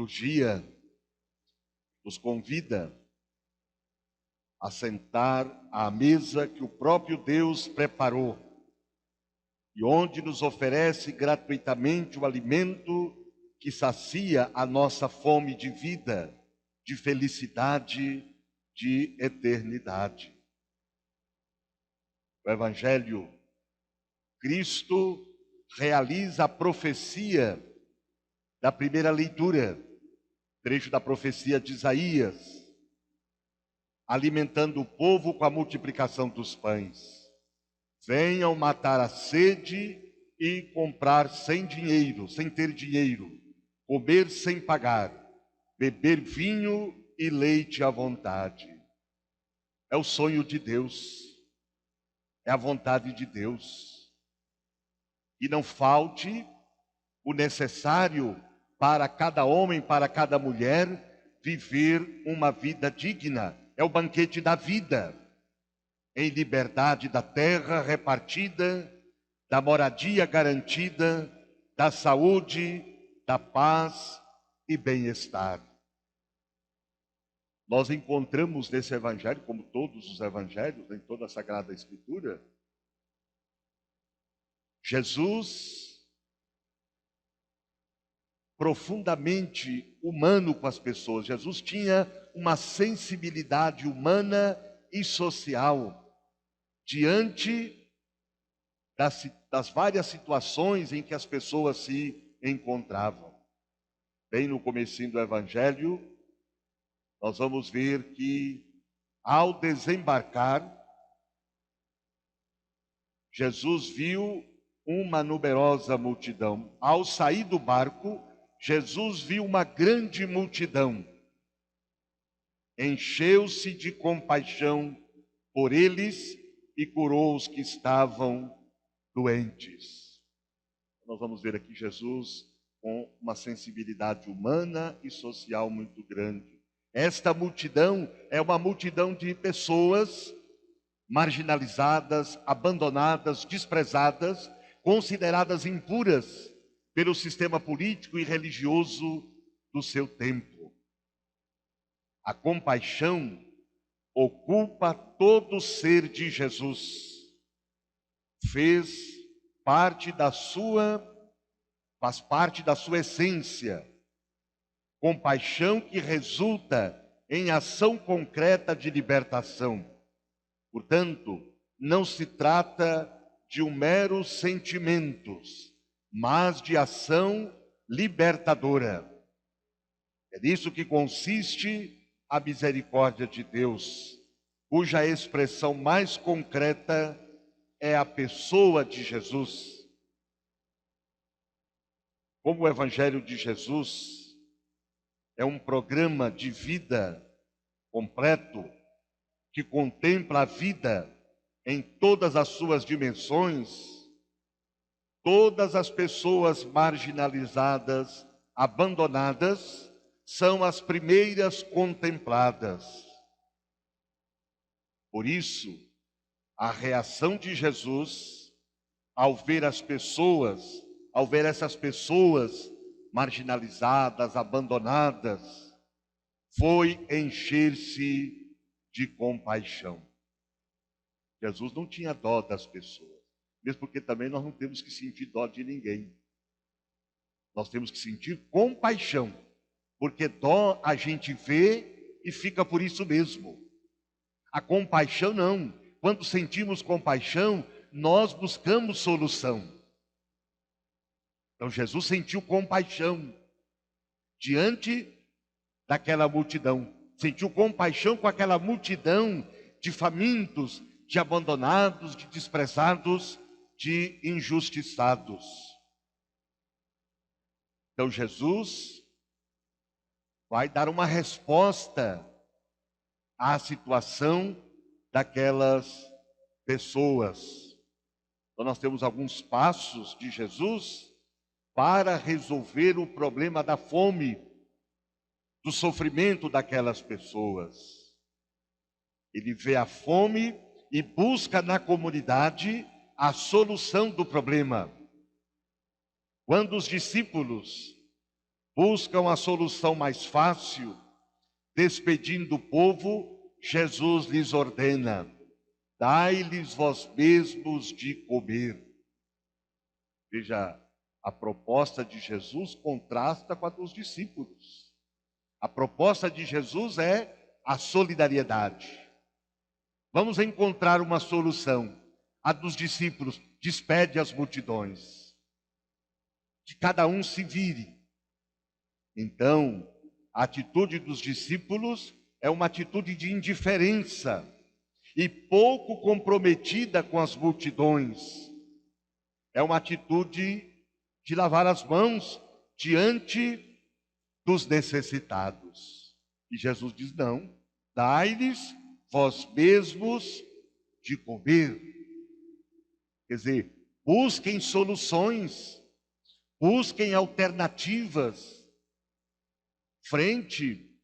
liturgia nos convida a sentar à mesa que o próprio Deus preparou e onde nos oferece gratuitamente o alimento que sacia a nossa fome de vida, de felicidade, de eternidade. O Evangelho, Cristo realiza a profecia da primeira leitura, trecho da profecia de Isaías, alimentando o povo com a multiplicação dos pães. Venham matar a sede e comprar sem dinheiro, sem ter dinheiro, comer sem pagar, beber vinho e leite à vontade. É o sonho de Deus, é a vontade de Deus. E não falte o necessário para cada homem, para cada mulher, viver uma vida digna. É o banquete da vida, em liberdade da terra repartida, da moradia garantida, da saúde, da paz e bem-estar. Nós encontramos nesse evangelho, como todos os evangelhos, em toda a Sagrada Escritura, Jesus profundamente humano com as pessoas. Jesus tinha uma sensibilidade humana e social diante das várias situações em que as pessoas se encontravam. Bem no comecinho do Evangelho, nós vamos ver que ao desembarcar, Jesus viu uma numerosa multidão. Ao sair do barco, Jesus viu uma grande multidão. Encheu-se de compaixão por eles e curou os que estavam doentes. Nós vamos ver aqui Jesus com uma sensibilidade humana e social muito grande. Esta multidão é uma multidão de pessoas marginalizadas, abandonadas, desprezadas, consideradas impuras pelo sistema político e religioso do seu tempo. A compaixão ocupa todo o ser de Jesus. Faz parte da sua essência. Compaixão que resulta em ação concreta de libertação. Portanto, não se trata de um mero sentimentos, mas de ação libertadora. É nisso que consiste a misericórdia de Deus, cuja expressão mais concreta é a pessoa de Jesus. Como o Evangelho de Jesus é um programa de vida completo, que contempla a vida em todas as suas dimensões, todas as pessoas marginalizadas, abandonadas, são as primeiras contempladas. Por isso, a reação de Jesus, ao ver essas pessoas marginalizadas, abandonadas, foi encher-se de compaixão. Jesus não tinha dó das pessoas, mesmo porque também nós não temos que sentir dó de ninguém. Nós temos que sentir compaixão, porque dó a gente vê e fica por isso mesmo. A compaixão não. Quando sentimos compaixão, nós buscamos solução. Então Jesus sentiu compaixão diante daquela multidão. Sentiu compaixão com aquela multidão de famintos, de abandonados, de desprezados, de injustiçados. Então Jesus vai dar uma resposta à situação daquelas pessoas. Então nós temos alguns passos de Jesus para resolver o problema da fome, do sofrimento daquelas pessoas. Ele vê a fome e busca na comunidade a solução do problema. Quando os discípulos buscam a solução mais fácil, despedindo o povo, Jesus lhes ordena: dai-lhes vós mesmos de comer. Veja, a proposta de Jesus contrasta com a dos discípulos. A proposta de Jesus é a solidariedade. Vamos encontrar uma solução. A dos discípulos: despede as multidões, que cada um se vire. Então, a atitude dos discípulos é uma atitude de indiferença e pouco comprometida com as multidões. É uma atitude de lavar as mãos diante dos necessitados. E Jesus diz: não, dai-lhes vós mesmos de comer. Quer dizer, busquem soluções, busquem alternativas frente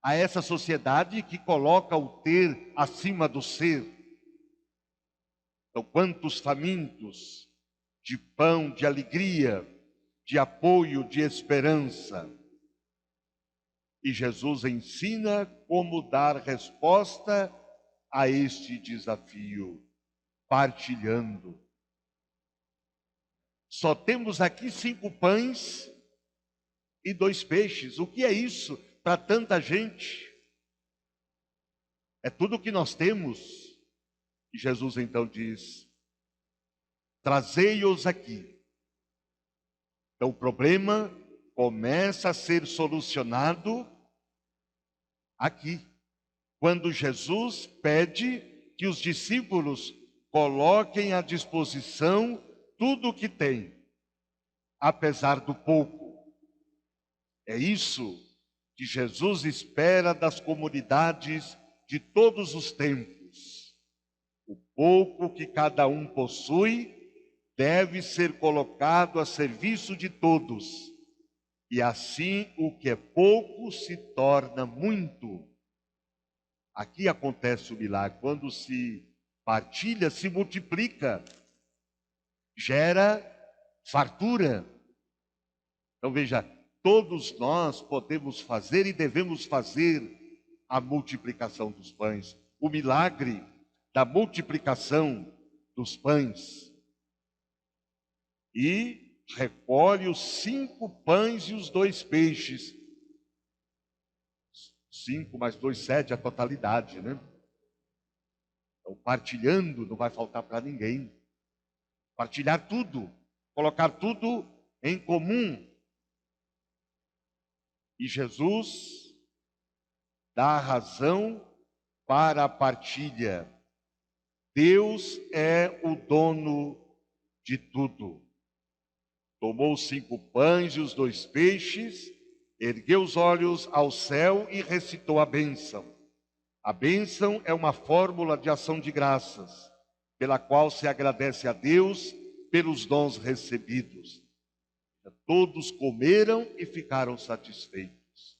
a essa sociedade que coloca o ter acima do ser. Então, quantos famintos de pão, de alegria, de apoio, de esperança. E Jesus ensina como dar resposta a este desafio, partilhando. Só temos aqui 5 pães e 2 peixes. O que é isso para tanta gente? É tudo o que nós temos. E Jesus então diz: trazei-os aqui. Então o problema começa a ser solucionado aqui, quando Jesus pede que os discípulos coloquem à disposição tudo o que têm, apesar do pouco. É isso que Jesus espera das comunidades de todos os tempos. O pouco que cada um possui deve ser colocado a serviço de todos. E assim o que é pouco se torna muito. Aqui acontece o milagre. Quando se partilha, se multiplica, gera fartura. Então veja, todos nós podemos fazer e devemos fazer a multiplicação dos pães, o milagre da multiplicação dos pães. E recolhe os 5 pães e os 2 peixes. 5 mais 2, 7, a totalidade, né? Então, partilhando não vai faltar para ninguém. Partilhar tudo, colocar tudo em comum. E Jesus dá a razão para a partilha. Deus é o dono de tudo. Tomou os 5 pães e os 2 peixes, ergueu os olhos ao céu e recitou a bênção. A bênção é uma fórmula de ação de graças, pela qual se agradece a Deus pelos dons recebidos. Todos comeram e ficaram satisfeitos.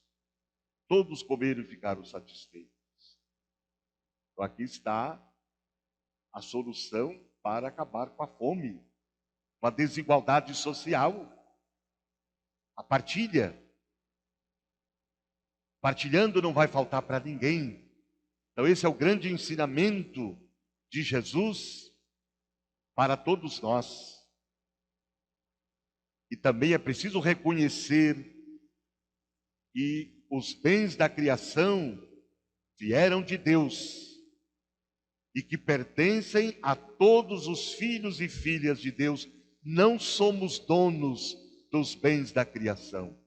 Todos comeram e ficaram satisfeitos. Então aqui está a solução para acabar com a fome, com a desigualdade social. A partilha. Partilhando não vai faltar para ninguém. Então esse é o grande ensinamento de Jesus para todos nós. E também é preciso reconhecer que os bens da criação vieram de Deus e que pertencem a todos os filhos e filhas de Deus. Não somos donos dos bens da criação.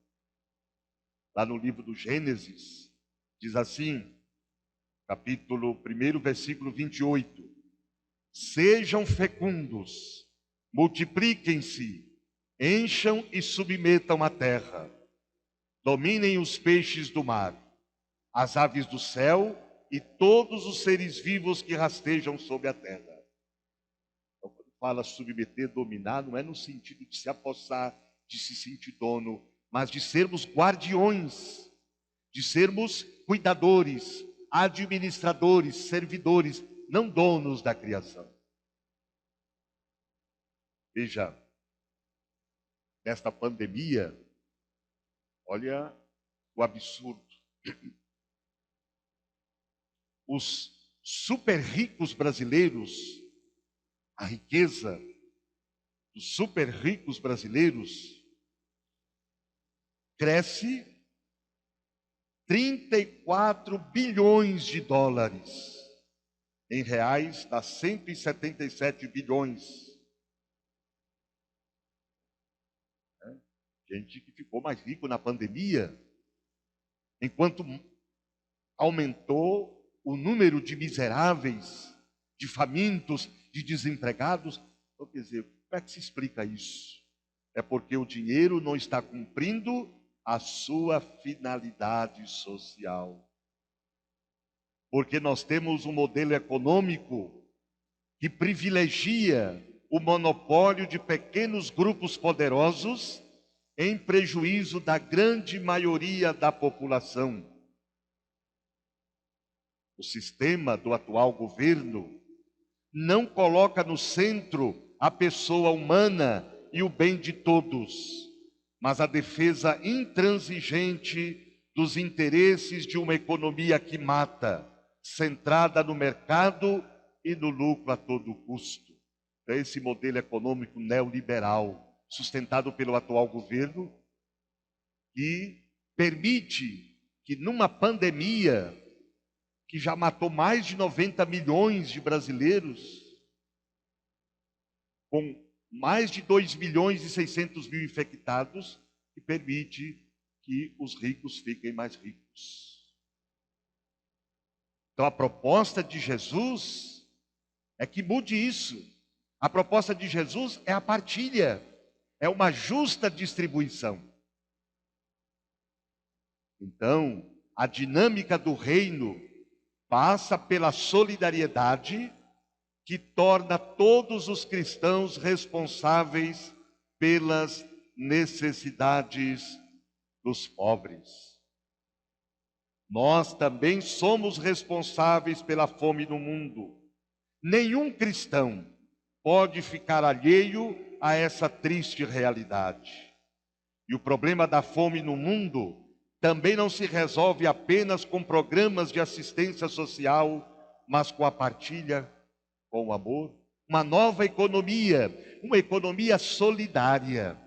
Lá no livro do Gênesis, diz assim, capítulo 1, versículo 28. Sejam fecundos, multipliquem-se, encham e submetam a terra. Dominem os peixes do mar, as aves do céu e todos os seres vivos que rastejam sobre a terra. Então, quando fala submeter, dominar, não é no sentido de se apossar, de se sentir dono, mas de sermos guardiões, de sermos cuidadores, administradores, servidores, não donos da criação. Veja, nesta pandemia, Olha o absurdo. Os super ricos brasileiros, a riqueza dos super ricos brasileiros cresce 34 bilhões de dólares. Em reais, dá 177 bilhões. Gente que ficou mais rico na pandemia, enquanto aumentou o número de miseráveis, de famintos, de desempregados. Então, quer dizer, como é que se explica isso? É porque o dinheiro não está cumprindo a sua finalidade social. Porque nós temos um modelo econômico que privilegia o monopólio de pequenos grupos poderosos em prejuízo da grande maioria da população. O sistema do atual governo não coloca no centro a pessoa humana e o bem de todos, mas a defesa intransigente dos interesses de uma economia que mata, centrada no mercado e no lucro a todo custo. É esse modelo econômico neoliberal, sustentado pelo atual governo, que permite que numa pandemia que já matou mais de 90 milhões de brasileiros, com mais de 2 milhões e 600 mil infectados, que permite que os ricos fiquem mais ricos. Então a proposta de Jesus é que mude isso. A proposta de Jesus é a partilha, é uma justa distribuição. Então, a dinâmica do reino passa pela solidariedade que torna todos os cristãos responsáveis pelas necessidades dos pobres. Nós também somos responsáveis pela fome no mundo. Nenhum cristão pode ficar alheio a essa triste realidade. E o problema da fome no mundo também não se resolve apenas com programas de assistência social, mas com a partilha, com o amor. Uma nova economia, uma economia solidária.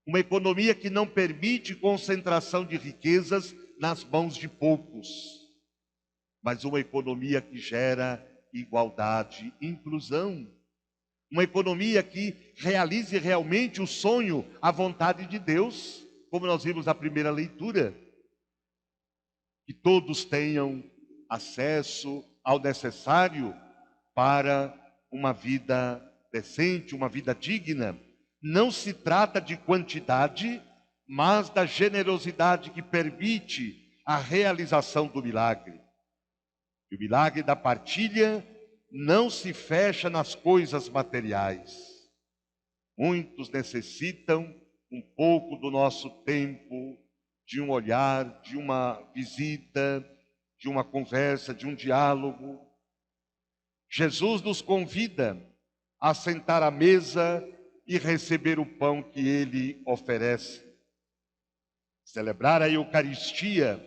Uma economia que não permite concentração de riquezas nas mãos de poucos, mas uma economia que gera igualdade, inclusão. Uma economia que realize realmente o sonho, a vontade de Deus, como nós vimos na primeira leitura. Que todos tenham acesso ao necessário para uma vida decente, uma vida digna. Não se trata de quantidade, mas da generosidade que permite a realização do milagre. E o milagre da partilha não se fecha nas coisas materiais. Muitos necessitam um pouco do nosso tempo, de um olhar, de uma visita, de uma conversa, de um diálogo. Jesus nos convida a sentar à mesa e receber o pão que Ele oferece. Celebrar a Eucaristia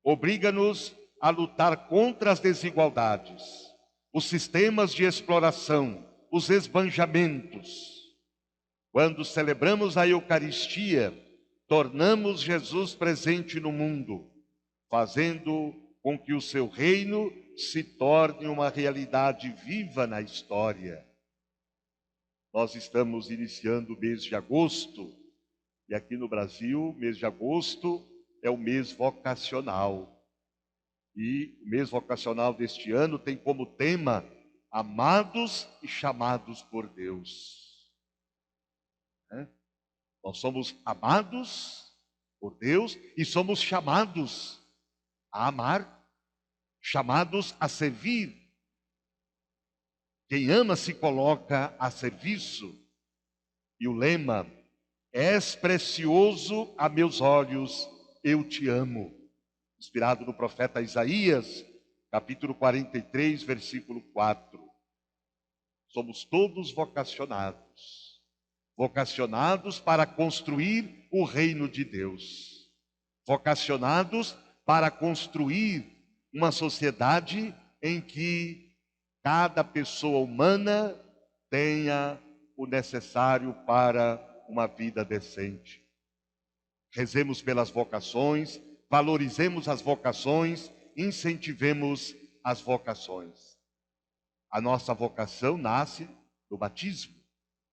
obriga-nos a lutar contra as desigualdades, os sistemas de exploração, os esbanjamentos. Quando celebramos a Eucaristia, tornamos Jesus presente no mundo, fazendo com que o seu reino se torne uma realidade viva na história. Nós estamos iniciando o mês de agosto, e aqui no Brasil, mês de agosto é o mês vocacional. E o mês vocacional deste ano tem como tema Amados e Chamados por Deus. Nós somos amados por Deus e somos chamados a amar, chamados a servir. Quem ama se coloca a serviço. E o lema, és precioso a meus olhos, eu te amo. Inspirado no profeta Isaías, capítulo 43, versículo 4. Somos todos vocacionados. vocacionados para construir o reino de Deus, vocacionados para construir uma sociedade em que cada pessoa humana tenha o necessário para uma vida decente. Rezemos pelas vocações, valorizemos as vocações, incentivemos as vocações. A nossa vocação nasce do batismo.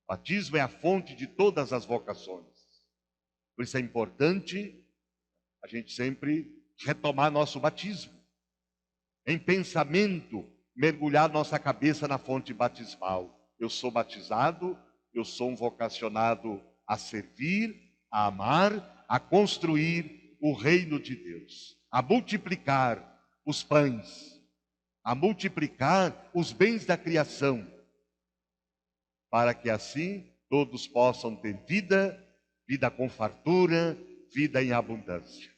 O batismo é a fonte de todas as vocações. Por isso é importante a gente sempre retomar nosso batismo. Em pensamento, mergulhar nossa cabeça na fonte batismal. Eu sou batizado, eu sou um vocacionado a servir, a amar, a construir o reino de Deus, a multiplicar os pães, a multiplicar os bens da criação, para que assim todos possam ter vida, vida com fartura, vida em abundância.